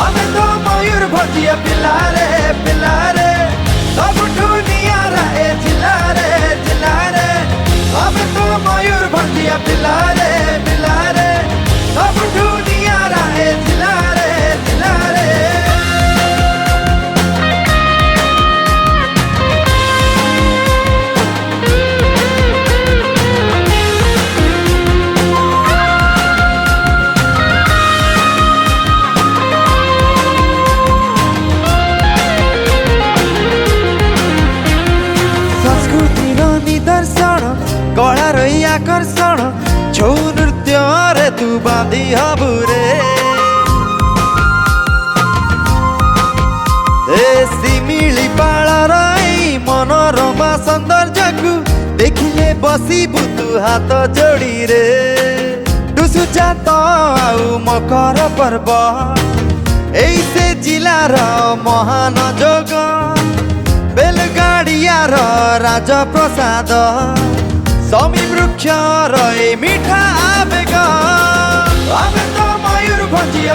आमे तो मयूर भजिया पिलारे पिलारे सबुठू नियारा ए जिलारे जिलारे आमे तो मयूर भजिया पिलारे पिलारे सबुठू नियारा ए जिलारे जिलारे निदर्शन कलार आकर्षण छौ नृत्य रे तू बांधी हबुरे शिमिली पाळर मनोरमा सौंदर्य को देखिले बसिबु तू हाथ जोड़ी रे टुसु जात आउ मकर पर्व ऐसे जिलार महान जोग बेलगाड़ियार राज प्रसाद समी वृक्ष रे मीठा आवेग आमे तो मयूर भजिया।